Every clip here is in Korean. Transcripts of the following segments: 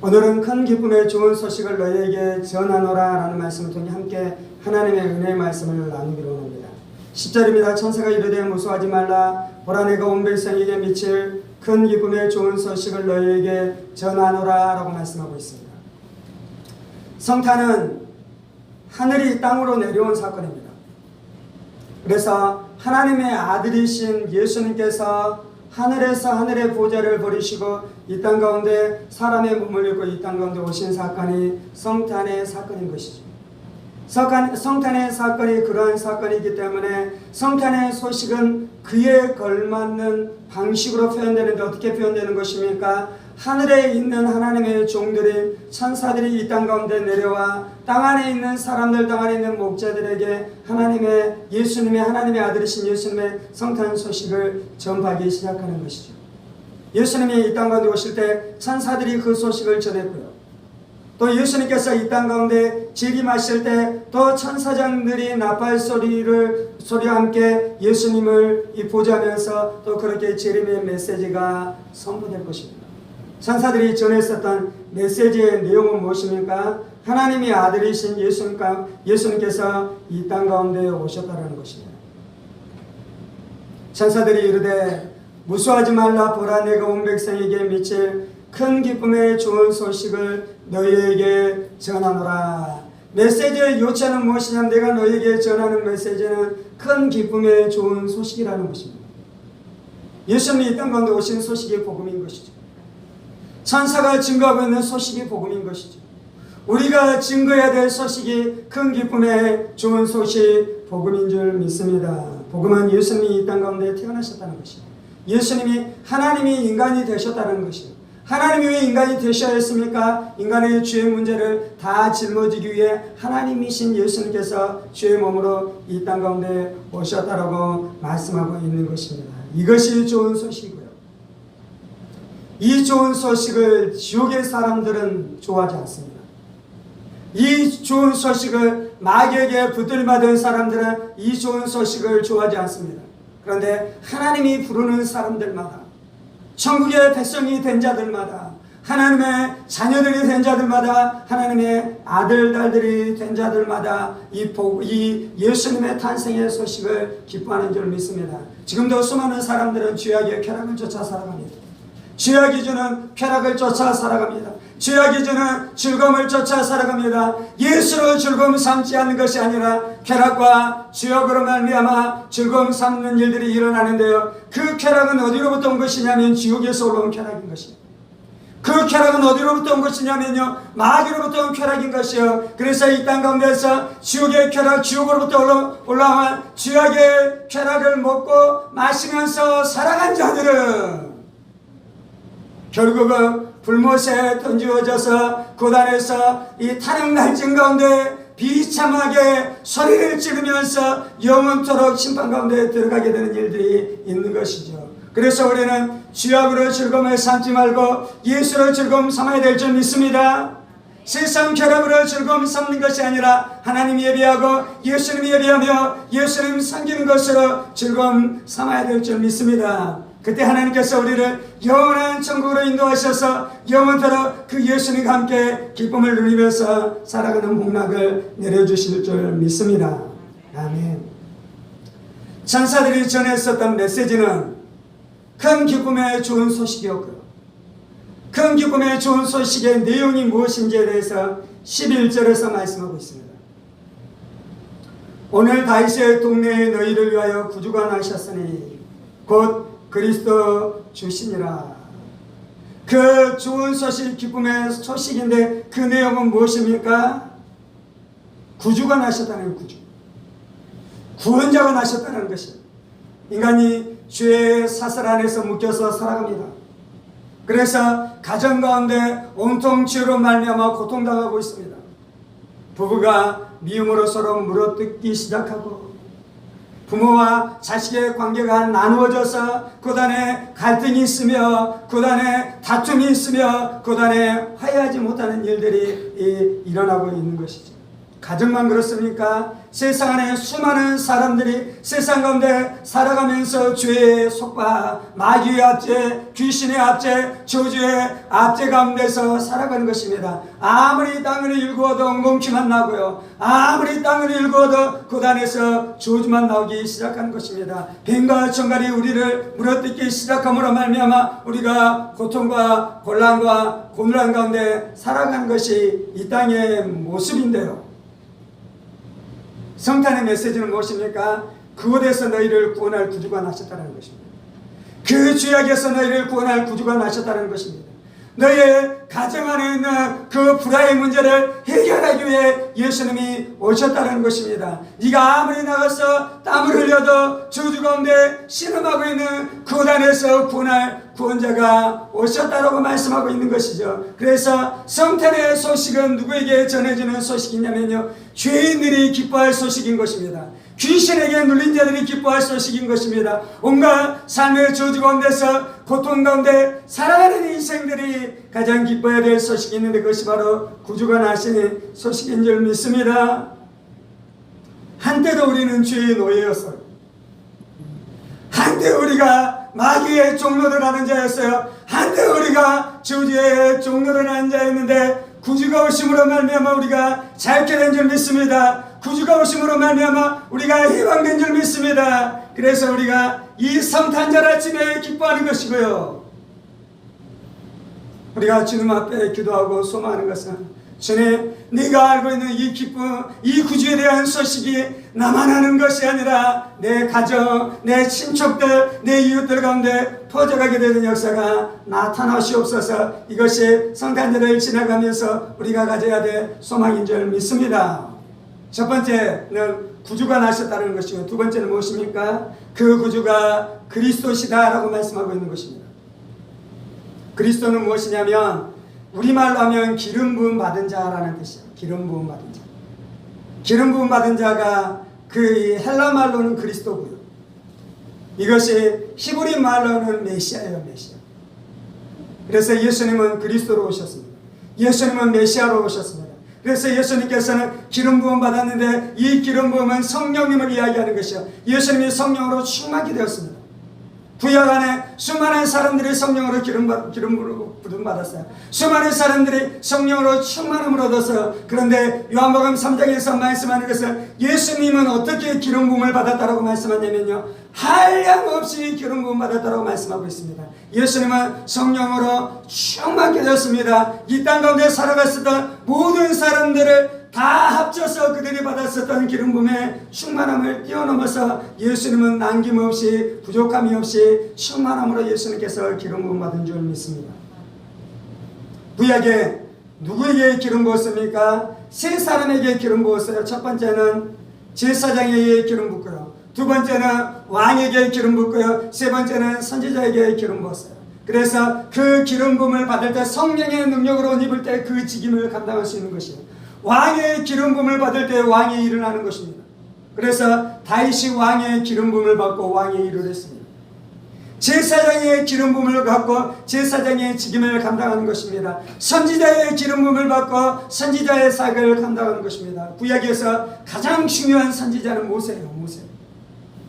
오늘은 큰 기쁨의 좋은 소식을 너희에게 전하노라 라는 말씀을 통해 함께 하나님의 은혜의 말씀을 나누기로 합니다. 10절입니다. 천사가 이르되 무서워하지 말라. 보라 내가 온 백성에게 미칠 큰 기쁨의 좋은 소식을 너희에게 전하노라 라고 말씀하고 있습니다. 성탄은 하늘이 땅으로 내려온 사건입니다. 그래서 하나님의 아들이신 예수님께서 하늘에서 하늘의 보좌를 버리시고 이 땅 가운데 사람의 몸을 입고 이 땅 가운데 오신 사건이 성탄의 사건인 것이죠. 성탄의 사건이 그러한 사건이기 때문에 성탄의 소식은 그에 걸맞는 방식으로 표현되는데 어떻게 표현되는 것입니까? 하늘에 있는 하나님의 종들이 천사들이 이 땅 가운데 내려와 땅 안에 있는 사람들, 땅 안에 있는 목자들에게 예수님의 하나님의 아들이신 예수님의 성탄 소식을 전파하기 시작하는 것이죠. 예수님이 이 땅 가운데 오실 때 천사들이 그 소식을 전했고요. 또 예수님께서 이 땅 가운데 재림하실 때 또 천사장들이 나팔 소리와 함께 예수님을 보좌하면서 또 그렇게 재림의 메시지가 선포될 것입니다. 천사들이 전했었던 메시지의 내용은 무엇입니까? 하나님의 아들이신 예수님께서 이 땅 가운데 오셨다는 것입니다. 천사들이 이르되 무수하지 말라. 보라 내가 온 백성에게 미칠 큰 기쁨의 좋은 소식을 너희에게 전하노라. 메시지의 요체는 무엇이냐면 내가 너희에게 전하는 메시지는 큰 기쁨의 좋은 소식이라는 것입니다. 예수님이 이 땅 가운데 오신 소식이 복음인 것이죠. 천사가 증거하고 있는 소식이 복음인 것이죠. 우리가 증거해야 될 소식이 큰 기쁨의 좋은 소식 복음인 줄 믿습니다. 복음은 예수님이 이 땅 가운데 태어나셨다는 것입니다. 예수님이 하나님이 인간이 되셨다는 것입니다. 하나님이 왜 인간이 되셔야 했습니까? 인간의 죄의 문제를 다 짊어지기 위해 하나님이신 예수님께서 죄의 몸으로 이 땅 가운데 오셨다라고 말씀하고 있는 것입니다. 이것이 좋은 소식이고요. 이 좋은 소식을 지옥의 사람들은 좋아하지 않습니다. 이 좋은 소식을 마귀에게 붙들받은 사람들은 이 좋은 소식을 좋아하지 않습니다. 그런데 하나님이 부르는 사람들마다, 천국의 백성이 된 자들마다, 하나님의 자녀들이 된 자들마다, 하나님의 아들, 딸들이 된 자들마다 이 예수님의 탄생의 소식을 기뻐하는 줄 믿습니다. 지금도 수많은 사람들은 죄악의 쾌락을 쫓아 살아갑니다. 죄악이 주는 쾌락을 쫓아 살아갑니다. 죄악이 주는 즐거움을 쫓아 살아갑니다. 예수로 즐거움 삼지 않는 것이 아니라 쾌락과 죄악으로 말미암아 즐거움 삼는 일들이 일어나는데요. 그 쾌락은 어디로부터 온 것이냐면 지옥에서 올라온 쾌락인 것입니다. 그 쾌락은 어디로부터 온 것이냐면요, 마귀로부터 온 쾌락인 것이요. 그래서 이 땅 가운데서 지옥의 쾌락, 지옥으로부터 올라온 죄악의 쾌락을 먹고 마시면서 살아간 자들은 결국은 불못에 던지어져서 고단에서 이 타락 날진 가운데 비참하게 소리를 지르면서 영원토록 심판 가운데 들어가게 되는 일들이 있는 것이죠. 그래서 우리는 죄악으로 즐거움을 삼지 말고 예수로 즐거움 삼아야 될 줄 믿습니다. 세상 쾌락으로 즐거움 삼는 것이 아니라 하나님 예배하고 예수님 예배하며 예수님 섬기는 것으로 즐거움 삼아야 될 줄 믿습니다. 그때 하나님께서 우리를 영원한 천국으로 인도하셔서 영원토록 그 예수님과 함께 기쁨을 누리면서 살아가는 복락을 내려주실 줄 믿습니다. 아멘. 천사들이 전했었던 메시지는 큰 기쁨의 좋은 소식이었고요. 큰 기쁨의 좋은 소식의 내용이 무엇인지에 대해서 11절에서 말씀하고 있습니다. 오늘 다윗의 동네에 너희를 위하여 구주가 나셨으니 곧 그리스도 주시니라. 그 좋은 소식, 기쁨의 소식인데 그 내용은 무엇입니까? 구주가 나셨다는 구주, 구원자가 나셨다는 것이에요. 인간이 죄의 사슬 안에서 묶여서 살아갑니다. 그래서 가정 가운데 온통 죄로 말미암아 고통당하고 있습니다. 부부가 미움으로 서로 물어뜯기 시작하고 부모와 자식의 관계가 나누어져서 그단에 갈등이 있으며 그단에 다툼이 있으며 그단에 화해하지 못하는 일들이 일어나고 있는 것이죠. 가정만 그렇습니까? 세상 안에 수많은 사람들이 세상 가운데 살아가면서 죄의 속박, 마귀의 압제, 귀신의 압제, 저주의 압제 가운데서 살아가는 것입니다. 아무리 땅을 일구어도 엉겅퀴만 나고요, 아무리 땅을 일구어도 그 안에서 저주만 나오기 시작하는 것입니다. 뱀과 정갈이 우리를 물어뜯기 시작함으로 말미암아 우리가 고통과 곤란과 고뇌한 가운데 살아가는 것이 이 땅의 모습인데요, 성탄의 메시지는 무엇입니까? 그곳에서 너희를 구원할 구주가 나셨다는 것입니다. 그 죄악에서 너희를 구원할 구주가 나셨다는 것입니다. 너희의 가정 안에 있는 그 불화의 문제를 해결하기 위해 예수님이 오셨다는 것입니다. 네가 아무리 나가서 땀을 흘려도 저주 가운데 신음하고 있는 그 안에서 구원할 구원자가 오셨다라고 말씀하고 있는 것이죠. 그래서 성탄의 소식은 누구에게 전해지는 소식이냐면요, 죄인들이 기뻐할 소식인 것입니다. 귀신에게 눌린 자들이 기뻐할 소식인 것입니다. 온갖 삶의 저주 가운데서 고통 가운데 살아가는 인생들이 가장 기뻐해야 될 소식이 있는데, 그것이 바로 구주가 나시는 소식인 줄 믿습니다. 한때도 우리는 죄의 노예였어요. 한때 우리가 마귀의 종노를 하는 자였어요. 한때 우리가 저주의 종노를 하는 자였는데, 구주가 오심으로 말미암아 우리가 자유케 된 줄 믿습니다. 구주가 오심으로 말미암아 우리가 해방된 줄 믿습니다. 그래서 우리가 이 성탄절 아침에 기뻐하는 것이고요, 우리가 주님 앞에 기도하고 소망하는 것은, 주님, 네가 알고 있는 이 기쁨, 이 구주에 대한 소식이 나만 아는 것이 아니라 내 가정, 내 친척들, 내 이웃들 가운데 퍼져가게 되는 역사가 나타나시옵소서. 이것이 성탄절을 지나가면서 우리가 가져야 될 소망인 줄 믿습니다. 첫 번째는 구주가 나셨다는 것이고, 두 번째는 무엇입니까? 그 구주가 그리스도시다라고 말씀하고 있는 것입니다. 그리스도는 무엇이냐면, 우리말로 하면 기름 부음 받은 자라는 뜻이에요. 기름 부음 받은 자. 기름 부음 받은 자가 그 헬라 말로는 그리스도고요, 이것이 히브리 말로는 메시아예요. 메시아. 그래서 예수님은 그리스도로 오셨습니다. 예수님은 메시아로 오셨습니다. 그래서 예수님께서는 기름 부음 받았는데, 이 기름 부음은 성령님을 이야기하는 것이요, 예수님이 성령으로 충만하게 되었습니다. 구약 안에 수많은 사람들이 성령으로 기름 부음 받았어요. 수많은 사람들이 성령으로 충만함을 얻었어요. 그런데 요한복음 3장에서 말씀하는 것은, 예수님은 어떻게 기름 부음을 받았다라고 말씀하냐면요, 한량없이 기름 부음 받았다라고 말씀하고 있습니다. 예수님은 성령으로 충만하게 되었습니다. 이 땅 가운데 살아갔었던 모든 사람들을 다 합쳐서 그들이 받았었던 기름 부음의 충만함을 뛰어넘어서 예수님은 남김없이 부족함이 없이 충만함으로 예수님께서 기름 부음 받은 줄 믿습니다. 구약에 누구에게 기름 부었습니까? 세 사람에게 기름 부었어요. 첫 번째는 제사장에게 기름 붓고요, 두 번째는 왕에게 기름 붓고요, 세 번째는 선지자에게 기름 부었어요. 그래서 그 기름 부음을 받을 때, 성령의 능력으로 옷 입을 때 그 직임을 감당할 수 있는 것이에요. 왕의 기름 부음을 받을 때 왕의 일을 하는 것입니다. 그래서 다윗이 왕의 기름 부음을 받고 왕의 일을 했습니다. 제사장의 기름 부음을 받고 제사장의 직임을 감당하는 것입니다. 선지자의 기름 부음을 받고 선지자의 사역을 감당하는 것입니다. 구약에서 가장 중요한 선지자는 모세예요. 모세.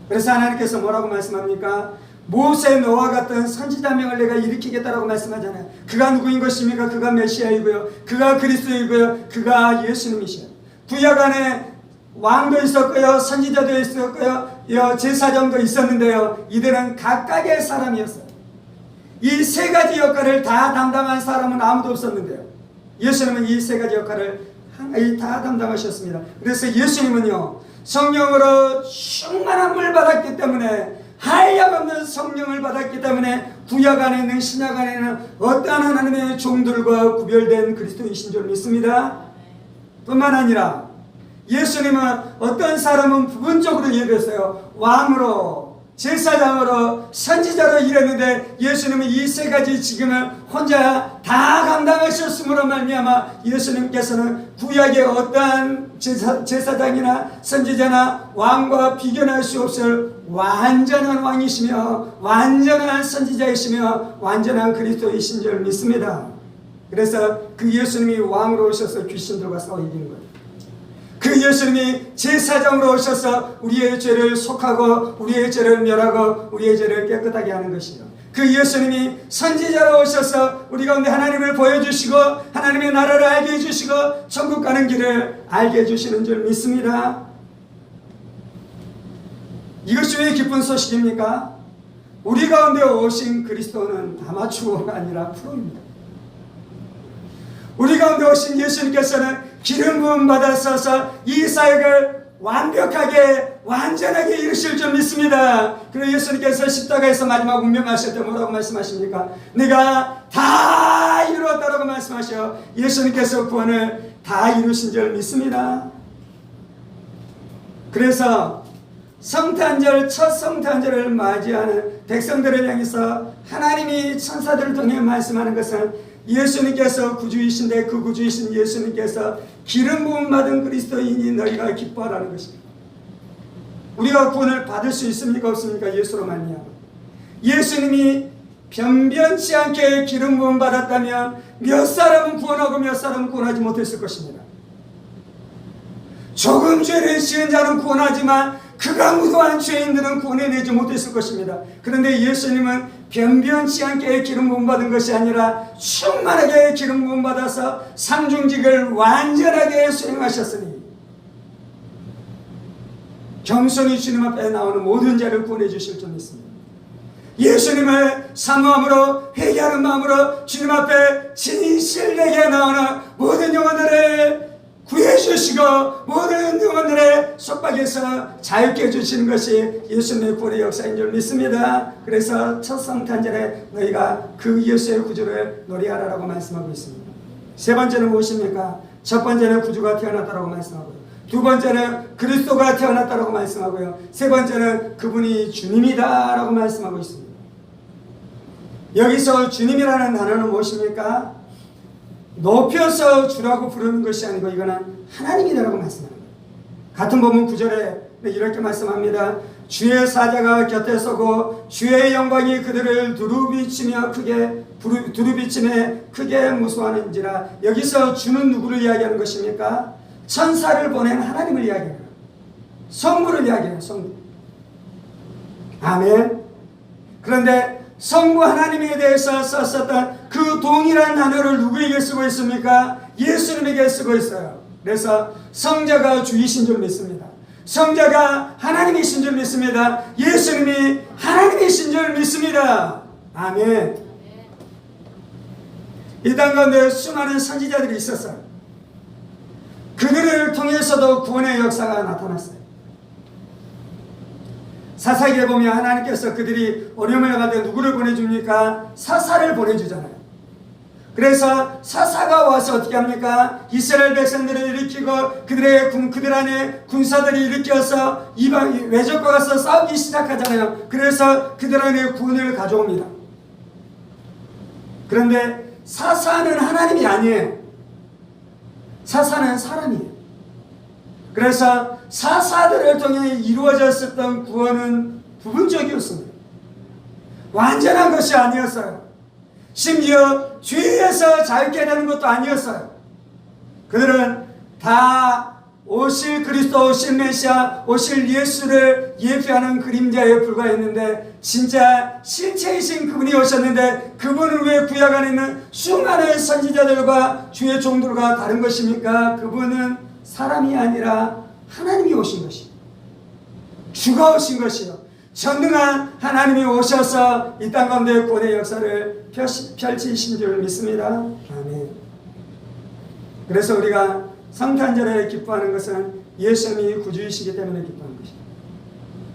그래서 하나님께서 뭐라고 말씀합니까? 모세 너와 같은 선지자 명을 내가 일으키겠다라고 말씀하잖아요. 그가 누구인 것입니까? 그가 메시아이고요, 그가 그리스도이고요, 그가 예수님이시요. 구약 안에 왕도 있었고요, 선지자도 있었고요, 제사장도 있었는데요, 이들은 각각의 사람이었어요. 이 세 가지 역할을 다 담당한 사람은 아무도 없었는데요, 예수님은 이 세 가지 역할을 다 담당하셨습니다. 그래서 예수님은요, 성령으로 충만함을 받았기 때문에, 한량없는 성령을 받았기 때문에 구약 안에 있는 신약 안에 있는 어떠한 하나님의 종들과 구별된 그리스도이신 줄 믿습니다. 뿐만 아니라 예수님은 어떤 사람은 부분적으로 일했어요. 왕으로, 제사장으로, 선지자로 일했는데, 예수님은 이 세 가지 직임을 혼자 다 감당하셨으므로 말미암아 예수님께서는 구약의 어떠한 제사장이나 선지자나 왕과 비교할 수 없을 완전한 왕이시며 완전한 선지자이시며 완전한 그리스도이신 줄 믿습니다. 그래서 그 예수님이 왕으로 오셔서 귀신들과 싸워 이기는 거예요. 그 예수님이 제사장으로 오셔서 우리의 죄를 속하고 우리의 죄를 멸하고 우리의 죄를 깨끗하게 하는 것이요, 그 예수님이 선지자로 오셔서 우리 가운데 하나님을 보여주시고 하나님의 나라를 알게 해주시고 천국 가는 길을 알게 해주시는 줄 믿습니다. 이것이 왜 기쁜 소식입니까? 우리 가운데 오신 그리스도는 아마추어가 아니라 프로입니다. 우리 가운데 오신 예수님께서는 기름 부음 받아서 이 사역을 완벽하게 완전하게 이루실 줄 믿습니다. 그리고 예수님께서 십자가에서 마지막 운명하실 때 뭐라고 말씀하십니까? 내가 다 이루었다라고 말씀하셔. 예수님께서 구원을 다 이루신 줄 믿습니다. 그래서 성탄절, 첫 성탄절을 맞이하는 백성들을 향해서 하나님이 천사들을 통해 말씀하는 것은 예수님께서 구주이신데 그 구주이신 예수님께서 기름 부음 받은 그리스도인이 너희가 기뻐하라는 것입니다. 우리가 구원을 받을 수 있습니까 없습니까? 예수로 말미암아. 예수님이 변변치 않게 기름 부음 받았다면 몇 사람은 구원하고 몇 사람은 구원하지 못했을 것입니다. 조금 죄를 지은 자는 구원하지만 그가 무도한 죄인들은 구원해내지 못했을 것입니다. 그런데 예수님은 변변치 않게 기름 부음 받은 것이 아니라 충만하게 기름 부음 받아서 삼중직을 완전하게 수행하셨으니 겸손히 주님 앞에 나오는 모든 자를 구원해 주실 줄 믿습니다. 예수님을 사모함으로 회개하는 마음으로 주님 앞에 진실되게 나오는 모든 영혼들을 구해주시고 모든 영혼들의 속박에서 자유케 해주시는 것이 예수님의 구원의 역사인 줄 믿습니다. 그래서 첫 성탄절에 너희가 그 예수의 구주를 노래하라고 말씀하고 있습니다. 세 번째는 무엇입니까? 첫 번째는 구주가 태어났다라고 말씀하고요, 두 번째는 그리스도가 태어났다라고 말씀하고요, 세 번째는 그분이 주님이다라고 말씀하고 있습니다. 여기서 주님이라는 단어는 무엇입니까? 높여서 주라고 부르는 것이 아니고 이거는 하나님이라고 말씀합니다. 같은 본문 9절에 이렇게 말씀합니다. 주의 사자가 곁에 서고 주의 영광이 그들을 두루비치며 크게 무수하는지라. 여기서 주는 누구를 이야기하는 것입니까? 천사를 보낸 하나님을 이야기해요. 성부를 이야기해요. 성부. 아멘. 그런데 성부 하나님에 대해서 썼었던 그 동일한 단어를 누구에게 쓰고 있습니까? 예수님에게 쓰고 있어요. 그래서 성자가 주이신 줄 믿습니다. 성자가 하나님이신 줄 믿습니다. 예수님이 하나님이신 줄 믿습니다. 아멘. 이 땅 가운데 수많은 선지자들이 있었어요. 그들을 통해서도 구원의 역사가 나타났어요. 사사기에 보면 하나님께서 그들이 어려움을 받을 때 누구를 보내줍니까? 사사를 보내주잖아요. 그래서 사사가 와서 어떻게 합니까? 이스라엘 백성들을 일으키고 그들 안에 군사들이 일으켜서 이방 외적과 가서 싸우기 시작하잖아요. 그래서 그들 안에 구원을 가져옵니다. 그런데 사사는 하나님이 아니에요. 사사는 사람이에요. 그래서 사사들을 통해 이루어졌었던 구원은 부분적이었습니다. 완전한 것이 아니었어요. 심지어 죄에서 자유케 되는 것도 아니었어요. 그들은 다 오실 그리스도, 오실 메시아, 오실 예수를 예표하는 그림자에 불과했는데 진짜 실체이신 그분이 오셨는데 그분은 왜 구약 안에 있는 수많은 선지자들과 주의 종들과 다른 것입니까? 그분은 사람이 아니라 하나님이 오신 것이요, 주가 오신 것이요, 전능한 하나님이 오셔서 이 땅 가운데 구원의 역사를 펼치신 줄 믿습니다. 아멘. 그래서 우리가 성탄절에 기뻐하는 것은 예수님이 구주이시기 때문에 기뻐하는 것이요,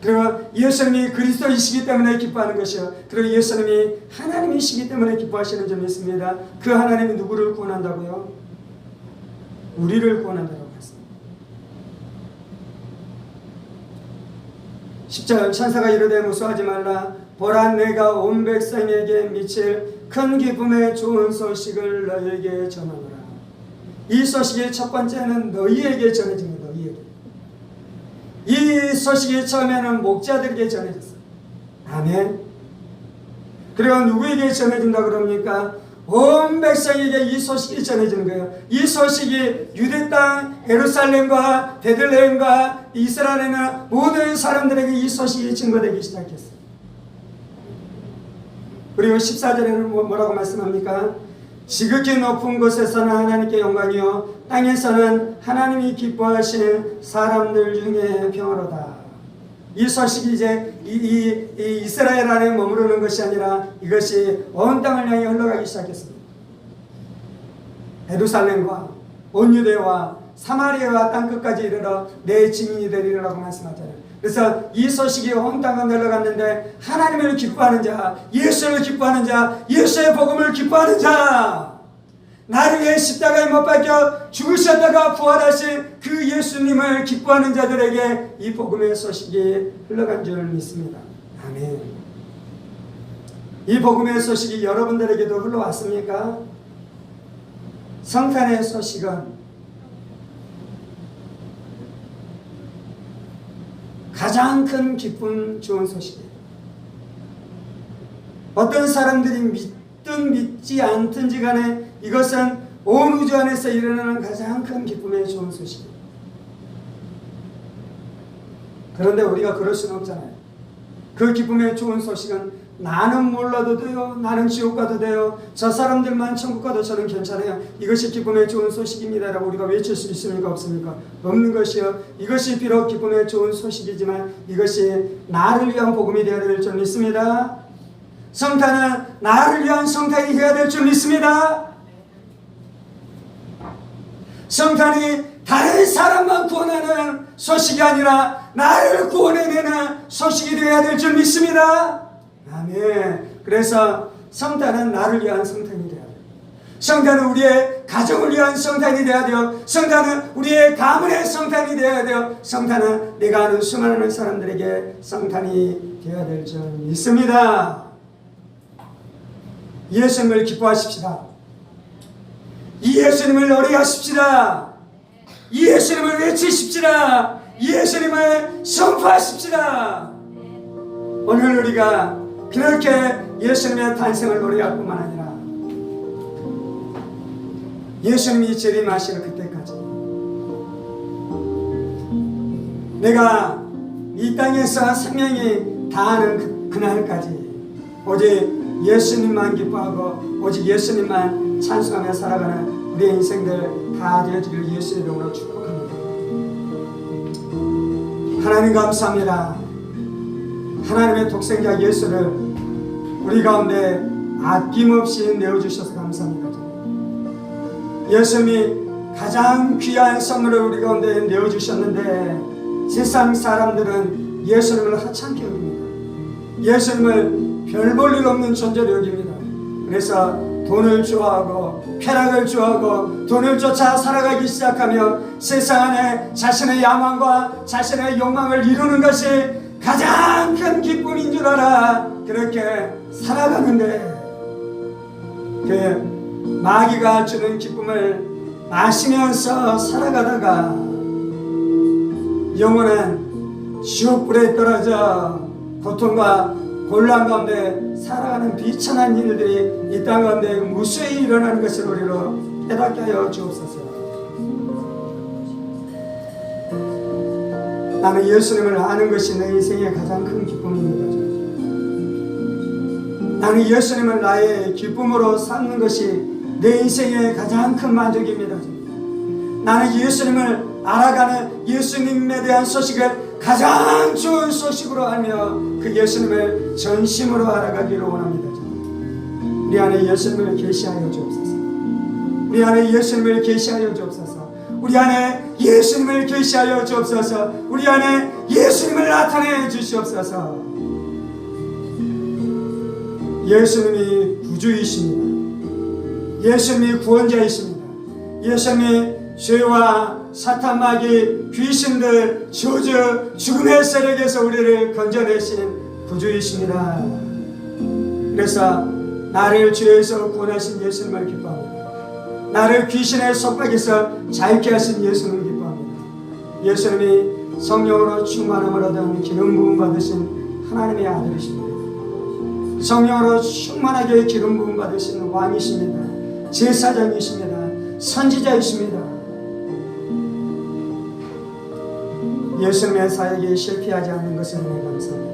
그리고 예수님이 그리스도이시기 때문에 기뻐하는 것이요, 그리고 예수님이 하나님이시기 때문에 기뻐하시는 줄 믿습니다. 그 하나님이 누구를 구원한다고요? 우리를 구원한다고 했습니다. 10절 천사가 이르되 무서워하지 말라. 보라 내가 온 백성에게 미칠 큰 기쁨의 좋은 소식을 너희에게 전하노라. 이 소식의 첫 번째는 너희에게 전해집니다. 너희에게. 이 소식이 처음에는 목자들에게 전해졌어요. 아멘. 그리고 누구에게 전해진다 그럽니까? 온 백성에게 이 소식이 전해지는 거예요. 이 소식이 유대 땅 예루살렘과 베들레헴과 이스라엘에 있는 모든 사람들에게 이 소식이 증거되기 시작했어요. 그리고 14절에는 뭐라고 말씀합니까? 지극히 높은 곳에서는 하나님께 영광이요 땅에서는 하나님이 기뻐하신 사람들 중에 평화로다. 이 소식이 이제 이 이스라엘 안에 머무르는 것이 아니라 이것이 온 땅을 향해 흘러가기 시작했습니다. 예루살렘과 온 유대와 사마리아와 땅끝까지 이르러 내 증인이 되리라고 말씀하잖아요. 그래서 이 소식이 온 땅을 흘러갔는데 하나님을 기뻐하는 자, 예수를 기뻐하는 자, 예수의 복음을 기뻐하는 자, 나를 위해 십자가에 못 박혀 죽으셨다가 부활하신 그 예수님을 기뻐하는 자들에게 이 복음의 소식이 흘러간 줄 믿습니다. 아멘. 이 복음의 소식이 여러분들에게도 흘러왔습니까? 성탄의 소식은 가장 큰 기쁨, 좋은 소식이에요. 어떤 사람들이 믿든 믿지 않든지 간에 이것은 온 우주 안에서 일어나는 가장 큰 기쁨의 좋은 소식이에요. 그런데 우리가 그럴 수는 없잖아요. 그 기쁨의 좋은 소식은 나는 몰라도 돼요, 나는 지옥 가도 돼요, 저 사람들만 천국 가도 저는 괜찮아요, 이것이 기쁨의 좋은 소식입니다 라고 우리가 외칠 수 있습니까? 없습니까? 없는 것이요. 이것이 비록 기쁨의 좋은 소식이지만 이것이 나를 위한 복음이 되어야 될 줄 믿습니다. 성탄은 나를 위한 성탄이 되어야 될 줄 믿습니다. 성탄이 다른 사람만 구원하는 소식이 아니라 나를 구원해내는 소식이 되어야 될 줄 믿습니다. 아멘. 그래서 성탄은 나를 위한 성탄이 되어야 돼요. 성탄은 우리의 가정을 위한 성탄이 되어야 돼요. 성탄은 우리의 가문의 성탄이 되어야 돼요. 성탄은 내가 아는 수많은 사람들에게 성탄이 되어야 될 줄 믿습니다. 예수님을 기뻐하십시다. 이 예수님을 노래하십시다. 이 예수님을 외치십시다. 이 예수님을 선포하십시다. 오늘 우리가 그렇게 예수님의 탄생을 노래할 뿐만 아니라 예수님이 재림하시는 그때까지 내가 이 땅에서 생명이 다하는 그날까지 오직 예수님만 기뻐하고 오직 예수님만 찬송하며 살아가는 우리의 인생들 다 되어지기를 예수의 이름으로 축복합니다. 하나님 감사합니다. 하나님의 독생자 예수를 우리 가운데 아낌없이 내어주셔서 감사합니다. 예수님이 가장 귀한 선물을 우리 가운데 내어주셨는데 세상 사람들은 예수님을 하찮게 여깁니다. 예수님을 별 볼 일 없는 존재로 여깁니다. 그래서 돈을 좋아하고 쾌락을 좋아하고 돈을 쫓아 살아가기 시작하며 세상 안에 자신의 야망과 자신의 욕망을 이루는 것이 가장 큰 기쁨인 줄 알아 그렇게 살아가는데 그 마귀가 주는 기쁨을 마시면서 살아가다가 영혼은 지옥불에 떨어져 고통과 곤란 가운데 살아가는 비천한 일들이 이 땅 가운데 무수히 일어나는 것을 우리로 깨닫게 하여 주옵소서. 나는 예수님을 아는 것이 내 인생의 가장 큰 기쁨입니다. 나는 예수님을 나의 기쁨으로 삼는 것이 내 인생의 가장 큰 만족입니다. 나는 예수님을 알아가는 예수님에 대한 소식을 가장 좋은 소식으로 알며 그 예수님을 전심으로 알아가기를 원합니다. 우리 안에 예수님을 계시하여 주옵소서. 우리 안에 예수님을 계시하여 주옵소서. 우리 안에 예수님을 계시하여 주옵소서. 우리 안에 예수님을 나타내 주시옵소서. 예수님이 구주이십니다. 예수님이 구원자이십니다. 예수님이 죄와 사탄 마귀 귀신들 저주 죽음의 세력에서 우리를 건져내신 구주이십니다. 그래서 나를 죄에서 구원하신 예수님을 기뻐합니다. 나를 귀신의 속박에서 자유케 하신 예수님을 기뻐합니다. 예수님이 성령으로 충만함을 얻은 기름 부음 받으신 하나님의 아들이십니다. 성령으로 충만하게 기름 부음 받으시는 왕이십니다. 제사장이십니다. 선지자이십니다. 예수님의 사역에 실패하지 않는 것을 은혜 감사합니다.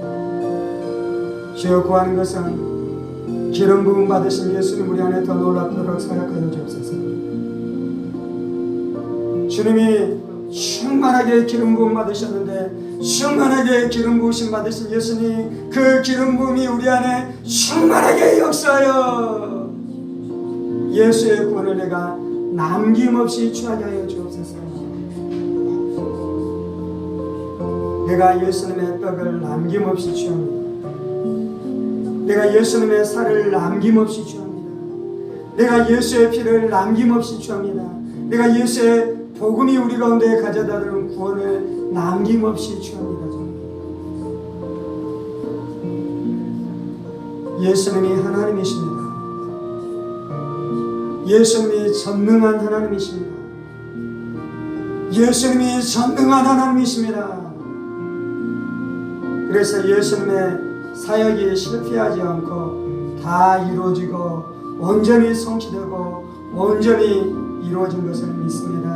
주여 구하는 것은 기름 부음 받으신 예수님 우리 안에 더 놀랍도록 사역하여 주옵소서. 주님이 충만하게 기름 부음 받으셨는데 충만하게 기름 부으심 받으신 예수님 그 기름 부음이 우리 안에 충만하게 역사하여 예수의 구원을 내가 남김없이 취하게 하여 주옵소서. 내가 예수님의 떡을 남김없이 취합니다. 내가 예수님의 살을 남김없이 취합니다. 내가 예수의 피를 남김없이 취합니다. 내가 예수의 복음이 우리 가운데 가져다주는 구원을 남김없이 취합니다. 예수님이 하나님이십니다. 예수님이 전능한 하나님이십니다. 예수님이 전능한 하나님이십니다. 그래서 예수님의 사역이 실패하지 않고 다 이루어지고 온전히 성취되고 온전히 이루어진 것을 믿습니다.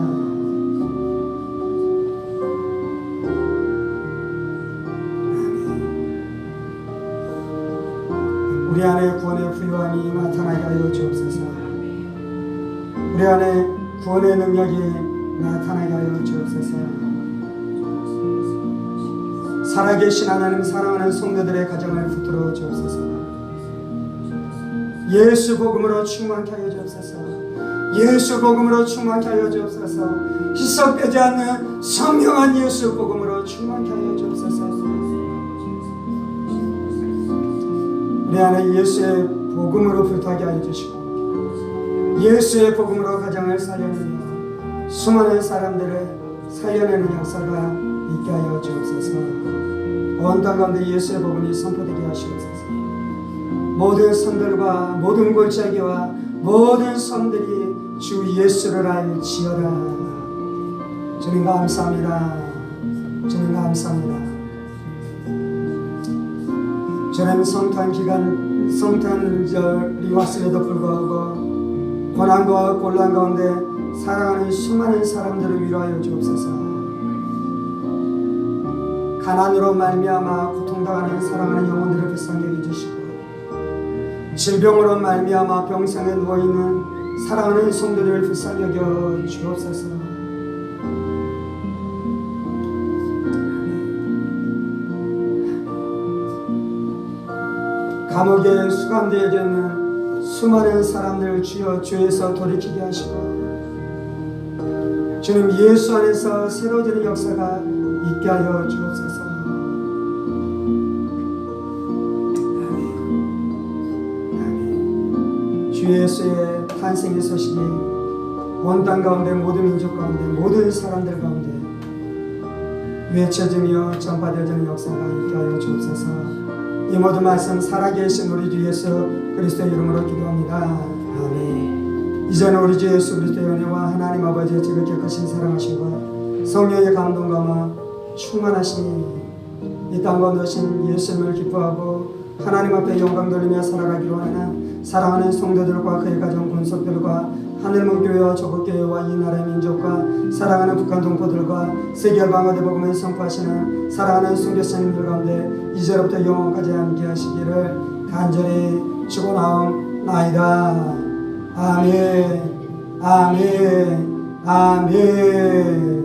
우리 안에 구원의 부요함이 나타나게 하여 주옵소서. 우리 안에 구원의 능력이 나타나게 하여 주옵소서. 살아계신 하나님 사랑하는 성도들의 가정을 붙들어 주옵소서. 예수 복음으로 충만케 하여 주옵소서. 예수 복음으로 충만케 하여 주옵소서. 희석되지 않는 선명한 예수 복음으로 충만케 하여 주옵소서. 우리 안에 예수의 복음으로 불타게 하여 주시고 예수의 복음으로 가정을 살려내며 수많은 사람들을 살려내는 역사가 있게 하여 주옵소서. 온 땅 가운데 예수의 복음이 선포되게 하시옵소서. 모든 성들과 모든 골짜기와 모든 성들이 주 예수를 알지어다. 주님 감사합니다. 주님 감사합니다. 저는 성탄절이 왔음에도 불구하고 고난과 곤란 가운데 살아가는 수많은 사람들을 위로하여 주옵소서. 가난으로 말미암아 고통당하는 사랑하는 영혼들을 불쌍히 여겨주시고 질병으로 말미암아 병상에 누워있는 사랑하는 성도들을 불쌍히 여겨 주옵소서. 감옥에 수감되어져 있는 수많은 사람들을 주여 죄에서 돌이키게 하시고 주님 예수 안에서 새로워지는 역사가 있게 하여 주옵소서. 주 예수의 탄생의 소식이 온 땅 가운데 모든 민족 가운데 모든 사람들 가운데 외쳐지며 전파되어지는 역사가 있게 하여 주옵소서. 이 모든 말씀 살아계신 우리 주 예수 그리스도의 이름으로 기도합니다. 아멘. 이제는 우리 주 예수 그리스도의 은혜와 하나님 아버지의 지극히 크신 사랑하심과 성령의 감동감화 충만하시니 이 땅 가운데 오신 예수님을 기뻐하고 하나님 앞에 영광 돌리며 살아가기로 하는 사랑하는 성도들과 그의 가정 군속들과 하늘문교회와 조국교회와 이 나라의 민족과 사랑하는 북한 동포들과 세계 방어대 복음을 선포하시는 사랑하는 선교사님들 가운데 이제로부터 영원까지 함께 하시기를 간절히 축원하옵나이다. 아멘. 아멘. 아멘.